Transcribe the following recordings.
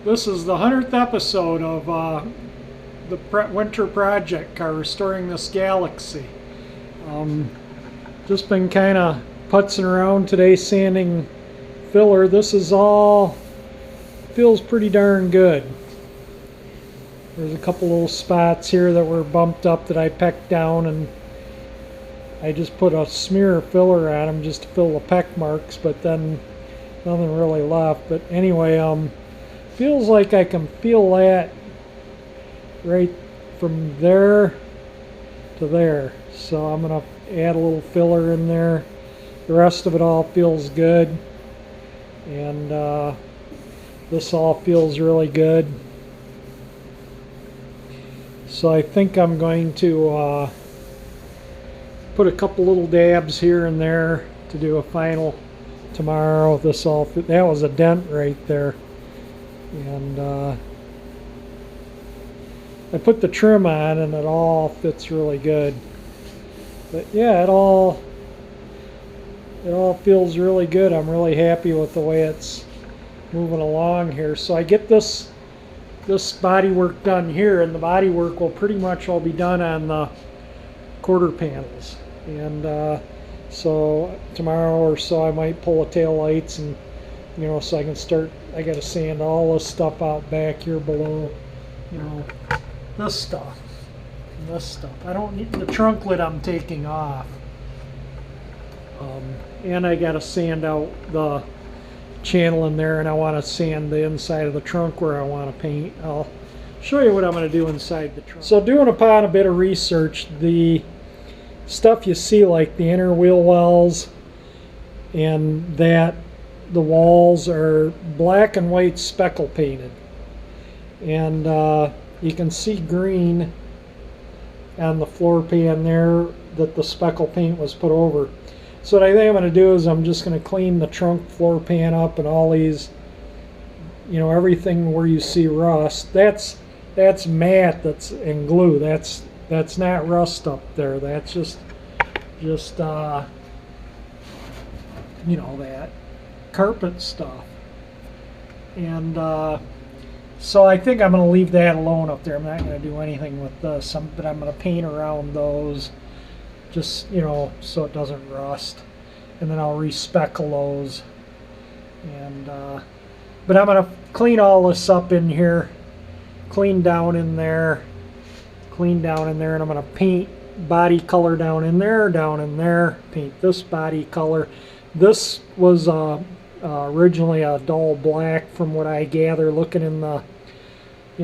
This is the 100th episode of the winter project car, restoring this Galaxie. Just been kind of putzing around today, sanding filler. This is all, feels pretty darn good. There's a couple little spots here that were bumped up that I pecked down, and I just put a smear of filler on them just to fill the peck marks, but then nothing really left. But anyway, feels like I can feel that right from there to there. So I'm going to add a little filler in there. The rest of it all feels good. And this all feels really good. So I think I'm going to put a couple little dabs here and there to do a final tomorrow. This all, that was a dent right there. And I put the trim on and it all fits really good. But yeah, it all feels really good. I'm really happy with the way it's moving along here. So I get this bodywork done here, and the bodywork will pretty much all be done on the quarter panels. And so tomorrow or so I might pull the tail lights, and so I can start. I got to sand all this stuff out back here below, this stuff and this stuff. I don't need the trunk lid, I'm taking off. And I got to sand out the channel in there, and I want to sand the inside of the trunk where I want to paint. I'll show you what I'm going to do inside the trunk. So doing upon a bit of research, the stuff you see like the inner wheel wells and that the walls are black and white speckle painted, and you can see green on the floor pan there that the speckle paint was put over. So what I think I'm going to do is I'm just going to clean the trunk floor pan up, and all these, everything where you see rust, that's matte, that's in glue. That's not rust up there. That's just that carpet stuff. And so I think I'm going to leave that alone up there. I'm not going to do anything with this, but I'm going to paint around those, just so it doesn't rust, and then I'll respeckle those. And but I'm going to clean all this up in here, clean down in there, and I'm going to paint body color down in there, paint this body color. This was originally a dull black, from what I gather looking in the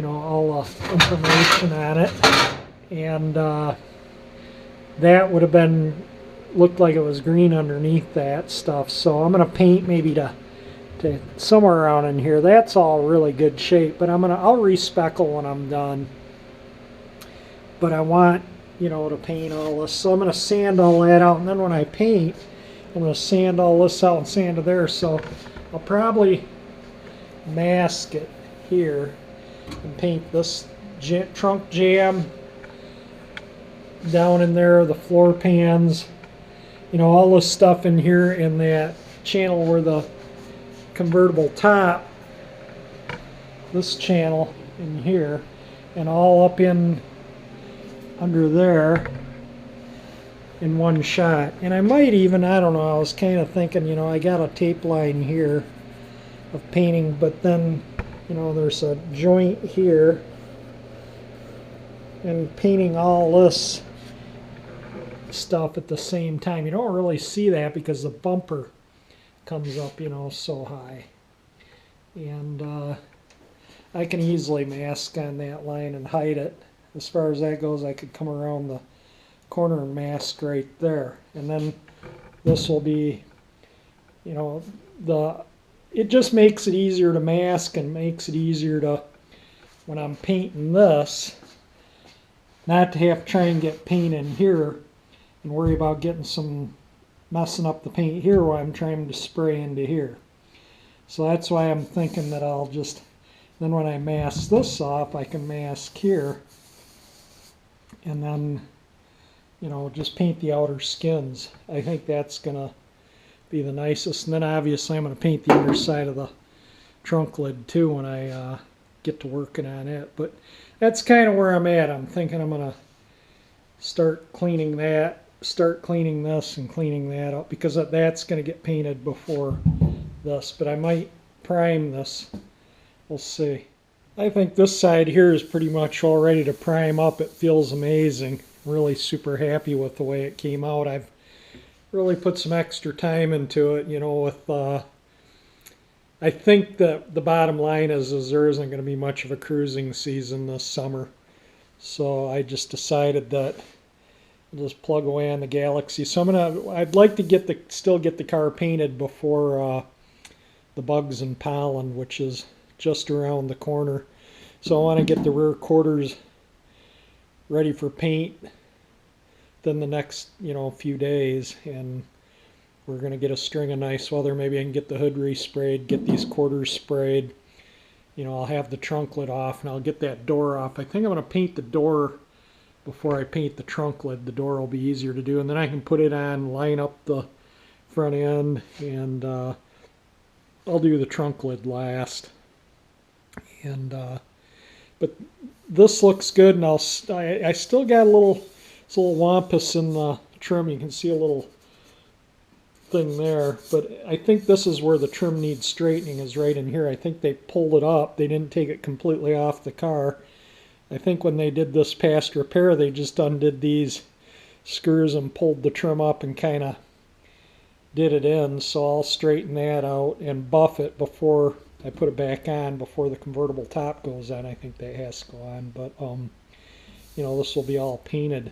all the information on it, and that would have been looked like it was green underneath that stuff. So I'm going to paint maybe to somewhere around in here. That's all really good shape, but I'll respeckle when I'm done. But I want to paint all this, so I'm going to sand all that out, and then when I paint, I'm going to sand all this out and sand it there. So I'll probably mask it here and paint this trunk jam down in there, the floor pans, all this stuff in here in that channel where the convertible top, this channel in here, and all up in under there in one shot. And I might even, I don't know, I was kind of thinking, I got a tape line here of painting, but then there's a joint here, and painting all this stuff at the same time. You don't really see that because the bumper comes up so high, and I can easily mask on that line and hide it. As far as that goes, I could come around the corner and mask right there, and then this will be it just makes it easier to mask, and makes it easier to, when I'm painting this, not to have to try and get paint in here and worry about getting messing up the paint here while I'm trying to spray into here. So that's why I'm thinking that I'll just, then when I mask this off, I can mask here, and then just paint the outer skins. I think that's gonna be the nicest. And then obviously I'm going to paint the underside of the trunk lid too when I get to working on it. But that's kind of where I'm at. I'm thinking I'm going to start cleaning this and cleaning that up, because that's going to get painted before this. But I might prime this. We'll see. I think this side here is pretty much all ready to prime up. It feels amazing. Really super happy with the way it came out. I've really put some extra time into it, you know, with I think that the bottom line is there isn't going to be much of a cruising season this summer. So I just decided that I'll just plug away on the Galaxie. So I'd like to still get the car painted before the bugs and pollen, which is just around the corner. So I want to get the rear quarters ready for paint within the next, you know, few days, and we're going to get a string of nice weather. Maybe I can get the hood resprayed, get these quarters sprayed. You know, I'll have the trunk lid off, and I'll get that door off. I think I'm going to paint the door before I paint the trunk lid. The door will be easier to do, and then I can put it on, line up the front end, and I'll do the trunk lid last. And but this looks good, and I still got a little wampus in the trim. You can see a little thing there, but I think this is where the trim needs straightening, is right in here. I think they pulled it up. They didn't take it completely off the car. I think when they did this past repair, they just undid these screws and pulled the trim up and kind of did it in. So I'll straighten that out and buff it before I put it back on, before the convertible top goes on. I think that has to go on, but you know, this will be all painted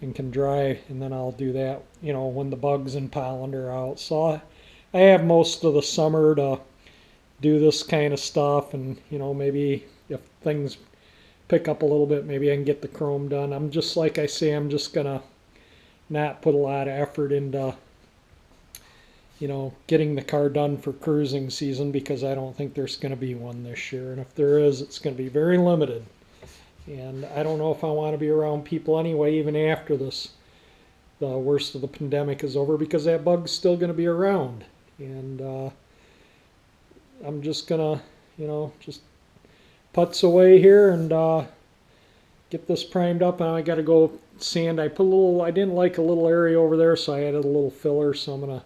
and can dry, and then I'll do that, you know, when the bugs and pollen are out. So I have most of the summer to do this kind of stuff, and you know, maybe if things pick up a little bit, maybe I can get the chrome done. I'm just, like I say, I'm just gonna not put a lot of effort into, you know, getting the car done for cruising season, because I don't think there's going to be one this year, and if there is, it's going to be very limited. And I don't know if I want to be around people anyway, even after the worst of the pandemic is over, because that bug's still going to be around. And I'm just going to, you know, just putz away here and get this primed up. And I got to go sand. I didn't like a little area over there, so I added a little filler, so I'm going to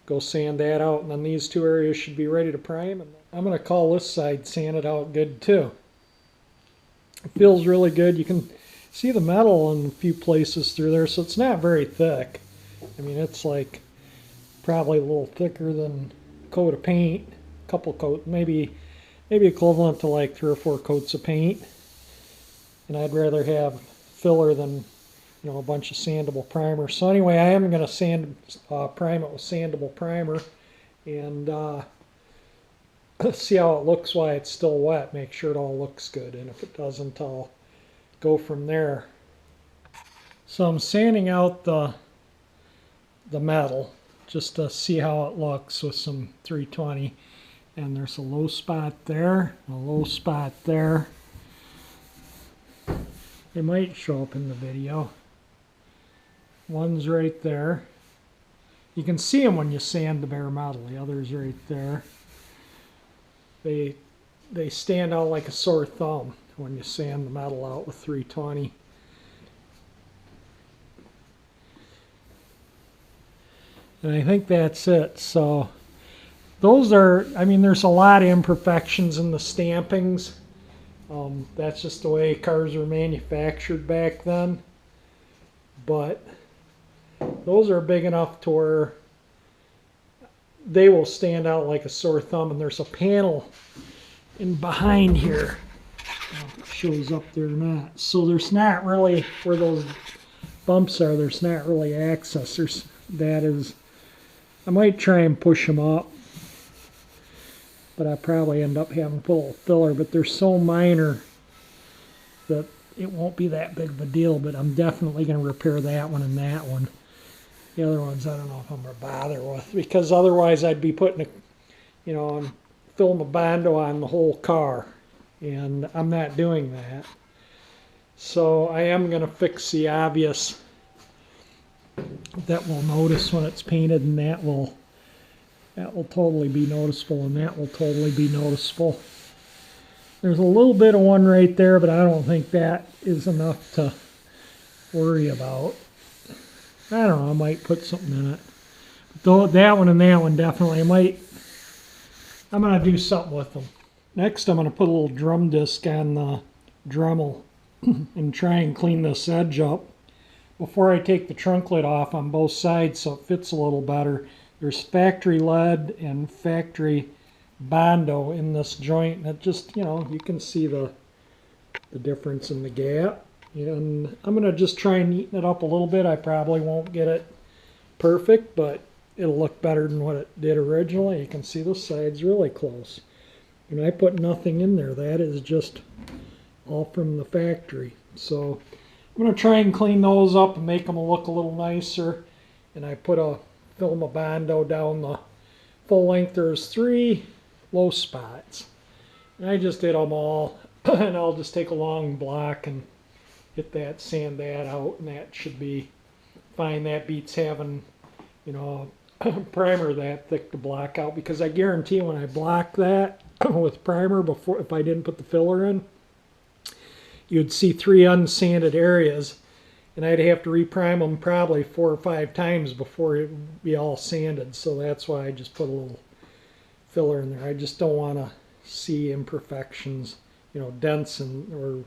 go sand that out. And then these two areas should be ready to prime. And I'm going to call this side sanded out good too. It feels really good. You can see the metal in a few places through there, so it's not very thick. I mean, it's like probably a little thicker than a coat of paint, a couple coats, maybe equivalent to like 3 or 4 coats of paint. And I'd rather have filler than, you know, a bunch of sandable primer. So anyway, I am going to prime it with sandable primer, and see how it looks while it's still wet. Make sure it all looks good, and if it doesn't, I'll go from there. So I'm sanding out the metal just to see how it looks with some 320, and there's a low spot there, a low spot there. It might show up in the video. One's right there. You can see them when you sand the bare metal. The other's right there. They stand out like a sore thumb when you sand the metal out with 320. And I think that's it. So those are, I mean, there's a lot of imperfections in the stampings. That's just the way cars were manufactured back then. But those are big enough to where they will stand out like a sore thumb. And there's a panel in behind here. Shows up there or not. So there's not really, where those bumps are, there's not really access. I might try and push them up, but I probably end up having to put a little filler, but they're so minor that it won't be that big of a deal. But I'm definitely going to repair that one and that one. The other ones I don't know if I'm going to bother with, because otherwise I'd be putting filling a Bondo on the whole car, and I'm not doing that. So I am going to fix the obvious that we'll notice when it's painted, and that will totally be noticeable, and that will totally be noticeable. There's a little bit of one right there, but I don't think that is enough to worry about. I don't know, I might put something in it. Though that one and that one definitely, I'm going to do something with them. Next I'm going to put a little drum disc on the Dremel and try and clean this edge up before I take the trunk lid off on both sides so it fits a little better. There's factory lead and factory Bondo in this joint, and it just, you can see the difference in the gap. And I'm going to just try and neaten it up a little bit. I probably won't get it perfect, but it'll look better than what it did originally. You can see the sides really close. And I put nothing in there. That is just all from the factory. So I'm going to try and clean those up and make them look a little nicer. And I put a film of Bondo down the full length. There's 3 low spots. And I just did them all. And I'll just take a long block and hit that, sand that out, and that should be fine. That beats having, primer that thick to block out, because I guarantee when I block that with primer before, if I didn't put the filler in, you'd see 3 unsanded areas, and I'd have to reprime them probably 4 or 5 times before it would be all sanded. So that's why I just put a little filler in there. I just don't want to see imperfections, dents or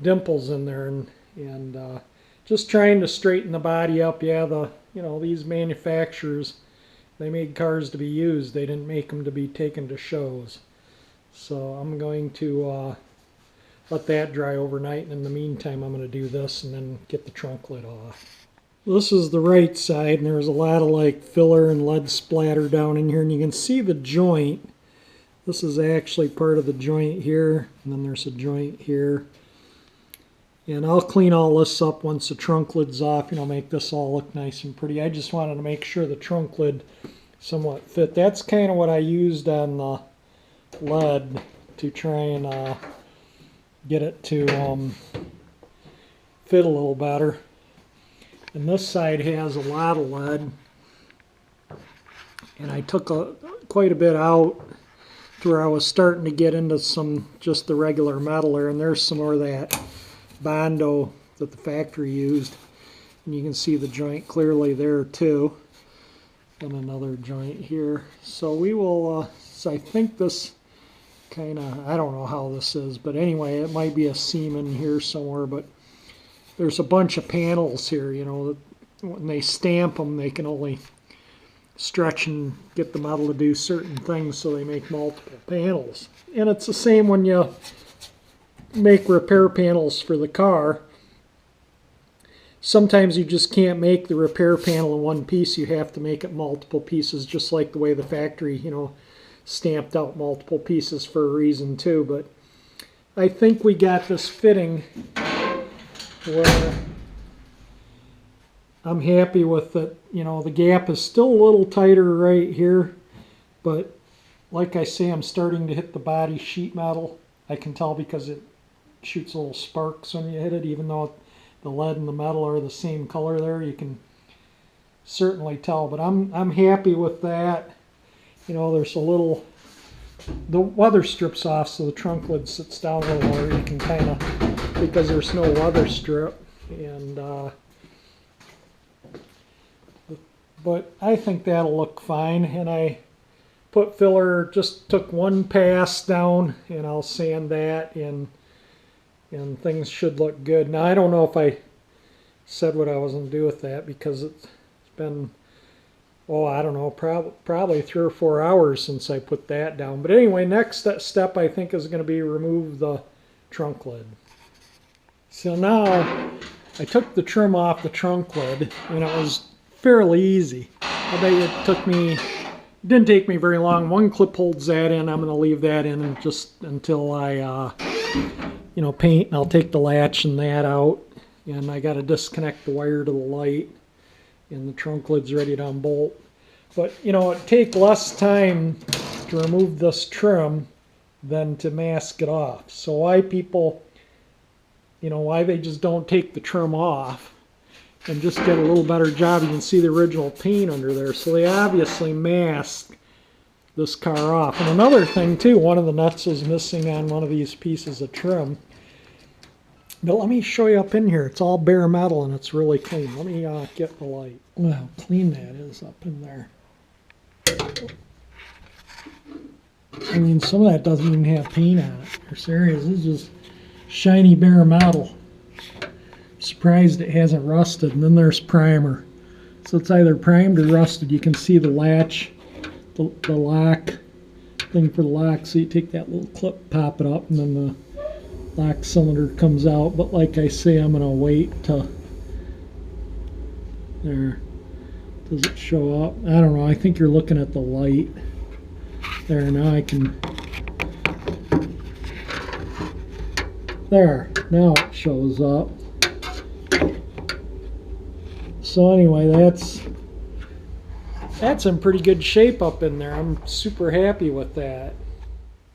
dimples in there, and just trying to straighten the body up. Yeah, these manufacturers, they made cars to be used. They didn't make them to be taken to shows. So I'm going to let that dry overnight, and in the meantime I'm going to do this and then get the trunk lid off. This is the right side, and there's a lot of filler and lead splatter down in here, and you can see the joint. This is actually part of the joint here, and then there's a joint here. And I'll clean all this up once the trunk lid's off, make this all look nice and pretty. I just wanted to make sure the trunk lid somewhat fit. That's kind of what I used on the lead to try and get it to fit a little better. And this side has a lot of lead. And I took quite a bit out to where I was starting to get into just the regular metal there. And there's some more of that Bondo that the factory used, and you can see the joint clearly there too, and another joint here. So we will so I think this I don't know how this is, but anyway, it might be a seam in here somewhere, but there's a bunch of panels here, that when they stamp them, they can only stretch and get the metal to do certain things, so they make multiple panels. And it's the same when you make repair panels for the car. Sometimes you just can't make the repair panel in one piece. You have to make it multiple pieces, just like the way the factory, stamped out multiple pieces for a reason too. But I think we got this fitting where I'm happy with it. The gap is still a little tighter right here, but like I say, I'm starting to hit the body sheet metal. I can tell because it shoots little sparks when you hit it, even though the lead and the metal are the same color there. You can certainly tell, but I'm happy with that. There's the weather strips off, so the trunk lid sits down a little lower. You can because there's no weather strip, and but I think that'll look fine. And I put filler, just took one pass down, and I'll sand that in. And things should look good. Now I don't know if I said what I was going to do with that, because it's been, I don't know, probably 3 or 4 hours since I put that down. But anyway, next step I think is going to be remove the trunk lid. So now I took the trim off the trunk lid, and it was fairly easy. I bet it didn't take me very long. One clip holds that in. I'm going to leave that in just until I paint, and I'll take the latch and that out, and I got to disconnect the wire to the light, and the trunk lid's ready to unbolt. But it'd take less time to remove this trim than to mask it off. So why people, why they just don't take the trim off and just get a little better job. You can see the original paint under there, so they obviously mask this car off. And another thing too, one of the nuts is missing on one of these pieces of trim. But let me show you up in here. It's all bare metal and it's really clean. Let me get the light. Look how clean that is up in there. I mean, some of that doesn't even have paint on it. You're serious? This is just shiny bare metal. Surprised it hasn't rusted. And then there's primer. So it's either primed or rusted. You can see the latch, the lock thing for the lock. So you take that little clip, pop it up, and then the lock cylinder comes out. But like I say, I'm going to wait till there. Does it show up? I don't know. I think you're looking at the light. There, now I can. There, now it shows up. So anyway, that's in pretty good shape up in there. I'm super happy with that.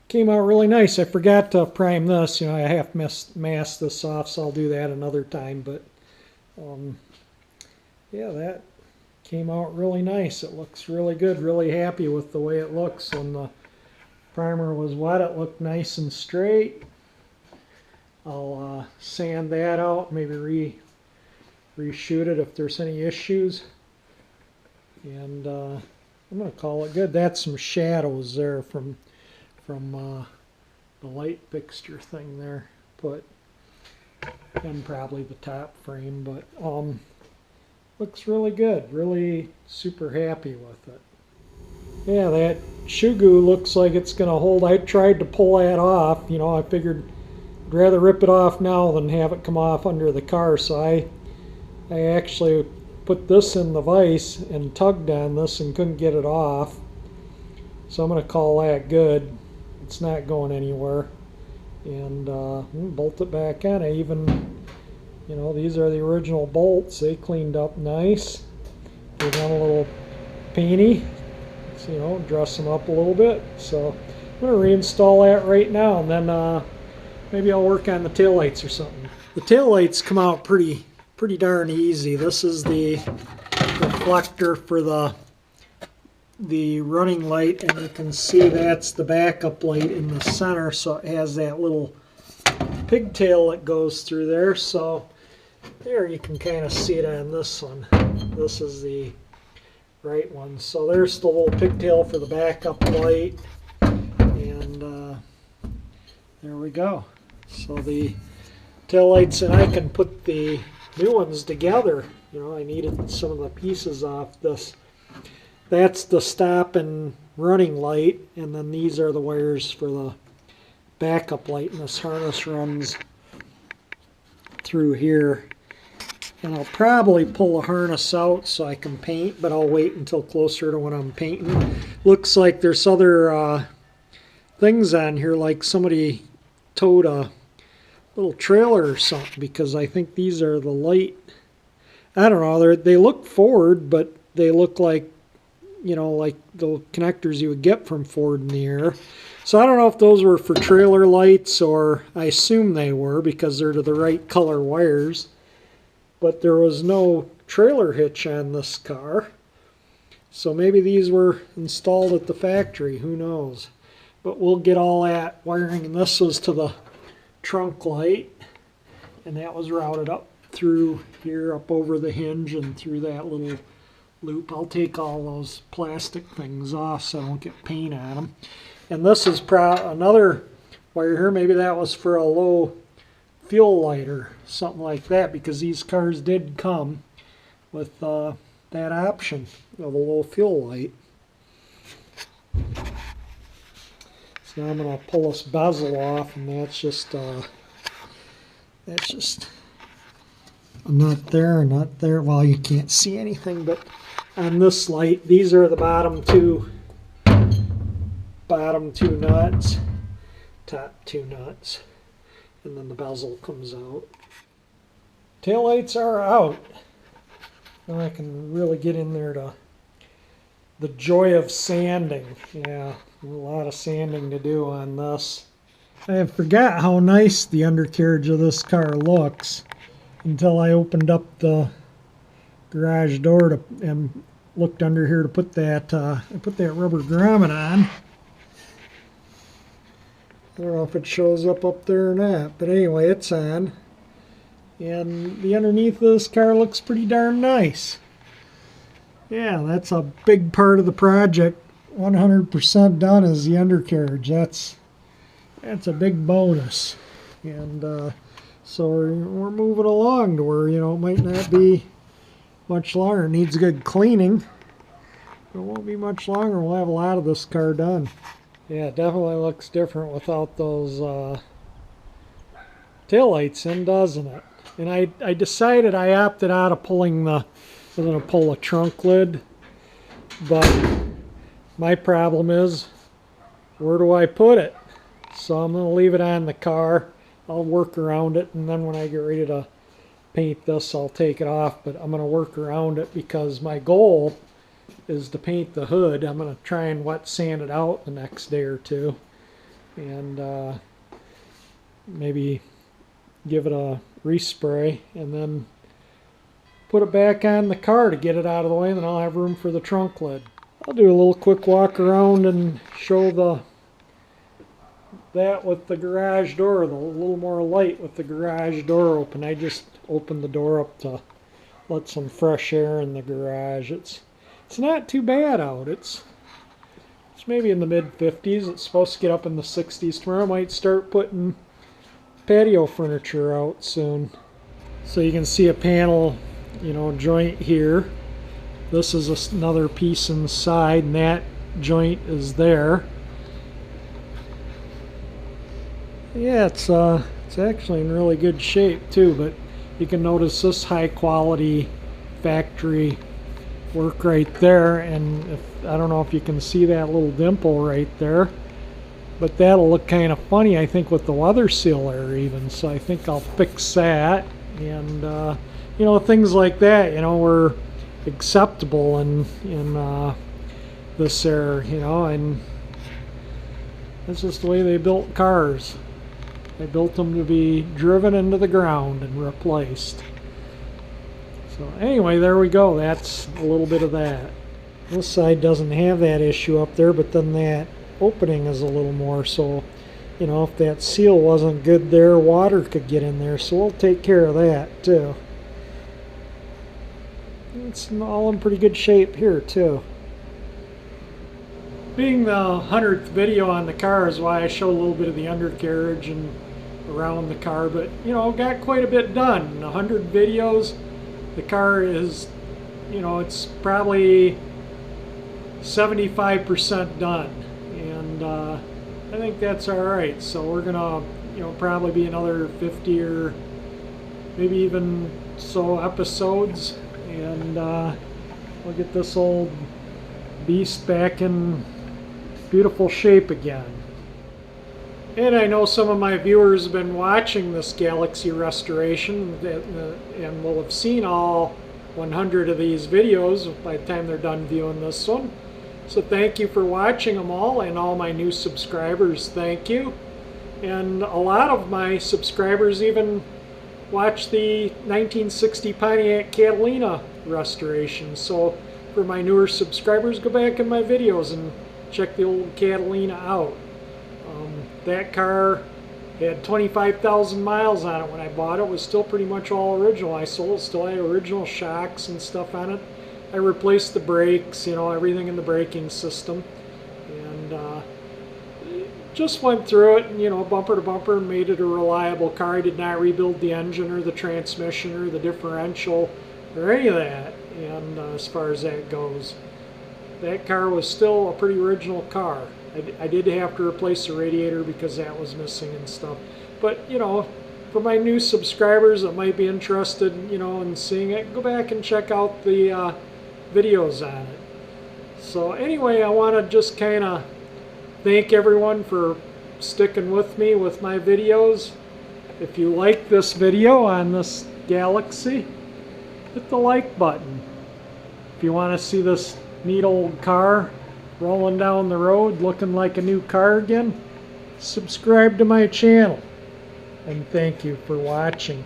Came out really nice. I forgot to prime this. You know, I have masked this off, so I'll do that another time. But yeah, that came out really nice. It looks really good. Really happy with the way it looks. When the primer was wet, it looked nice and straight. I'll sand that out, maybe reshoot it if there's any issues. And I'm going to call it good. That's some shadows there from the light fixture thing there. Put and probably the top frame, but looks really good. Really super happy with it. Yeah, that shoe goo looks like it's going to hold. I tried to pull that off. You know, I figured I'd rather rip it off now than have it come off under the car. So I actually put this in the vise and tugged on this and couldn't get it off. So I'm going to call that good. It's not going anywhere. And bolt it back on. I even, you know, these are the original bolts. They cleaned up nice. They got a little painty. So, you know, dress them up a little bit. So I'm going to reinstall that right now, and then maybe I'll work on the taillights or something. The taillights come out pretty darn easy. This is the reflector for the running light, and you can see that's the backup light in the center, so it has that little pigtail that goes through there. So there, you can kind of see it on this one. This is the right one. So there's the little pigtail for the backup light, and there we go. So the tail lights, and I can put the new ones together. You know, I needed some of the pieces off this. That's the stop and running light, and then these are the wires for the backup light, and this harness runs through here. And I'll probably pull the harness out so I can paint, but I'll wait until closer to when I'm painting. Looks like there's other things on here, like somebody towed a little trailer or something, because I think these are the light. I don't know, they look Ford, but they look like, you know, like the connectors you would get from Ford in the air. So I don't know if those were for trailer lights, or I assume they were because they're to the right color wires. But there was no trailer hitch on this car. So maybe these were installed at the factory, who knows. But we'll get all that wiring, and this was to the trunk light, and that was routed up through here, up over the hinge and through that little loop. I'll take all those plastic things off so I don't get paint on them. And this is another wire here. Maybe that was for a low fuel light or something like that, because these cars did come with that option of a low fuel light. So now I'm going to pull this bezel off, and that's just a nut there, a nut there. Well, you can't see anything, but on this light, these are the bottom two nuts, top two nuts, and then the bezel comes out. Taillights are out. Now I can really get in there to the joy of sanding. Yeah, a lot of sanding to do on this. I forgot how nice the undercarriage of this car looks until I opened up the garage door and looked under here to put that rubber grommet on. I don't know if it shows up there or not, but anyway, it's on. And the underneath of this car looks pretty darn nice. Yeah, that's a big part of the project. 100% done is the undercarriage. That's a big bonus. And so we're moving along to where, it might not be much longer. It needs good cleaning. It won't be much longer. We'll have a lot of this car done. Yeah, it definitely looks different without those taillights in, doesn't it? And I decided I opted out of pulling I'm going to pull a trunk lid, but my problem is, where do I put it? So I'm going to leave it on the car. I'll work around it, and then when I get ready to paint this, I'll take it off, but I'm going to work around it because my goal is to paint the hood. I'm going to try and wet sand it out the next day or two, and maybe give it a respray, and then put it back on the car to get it out of the way, and then I'll have room for the trunk lid. I'll do a little quick walk around and show that with the garage door, a little more light with the garage door open. I just opened the door up to let some fresh air in the garage. It's not too bad out. It's maybe in the mid-50s. It's supposed to get up in the 60s tomorrow. I might start putting patio furniture out soon. So you can see a panel, joint here. This is another piece inside, and that joint is there. Yeah, it's actually in really good shape too, but you can notice this high quality factory work right there, and I don't know if you can see that little dimple right there, but that'll look kind of funny, I think, with the weather seal there even, so I think I'll fix that. And things like that, were acceptable in this era, and that's just the way they built cars. They built them to be driven into the ground and replaced. So anyway, there we go. That's a little bit of that. This side doesn't have that issue up there, but then that opening is a little more, so if that seal wasn't good there, water could get in there, so we'll take care of that too. It's all in pretty good shape here too. Being the 100th video on the car is why I show a little bit of the undercarriage and around the car, but got quite a bit done. In 100 videos, the car is, it's probably 75% done, and I think that's alright. So we're gonna probably be another 50 or maybe even so episodes, and we'll get this old beast back in beautiful shape again. And I know some of my viewers have been watching this Galaxie restoration and will have seen all 100 of these videos by the time they're done viewing this one. So thank you for watching them all, and all my new subscribers, thank you. And a lot of my subscribers even watched the 1960 Pontiac Catalina restoration. So for my newer subscribers, go back in my videos and check the old Catalina out. That car had 25,000 miles on it when I bought it. It was still pretty much all original. I sold it, still had original shocks and stuff on it. I replaced the brakes, everything in the braking system, and just went through it, bumper to bumper, and made it a reliable car. I did not rebuild the engine or the transmission or the differential or any of that, and as far as that goes, that car was still a pretty original car. I did have to replace the radiator because that was missing and stuff. But, for my new subscribers that might be interested, in seeing it, go back and check out the videos on it. So anyway, I want to just kind of thank everyone for sticking with me with my videos. If you like this video on this Galaxie, hit the like button. If you want to see this neat old car rolling down the road looking like a new car again, subscribe to my channel, and thank you for watching.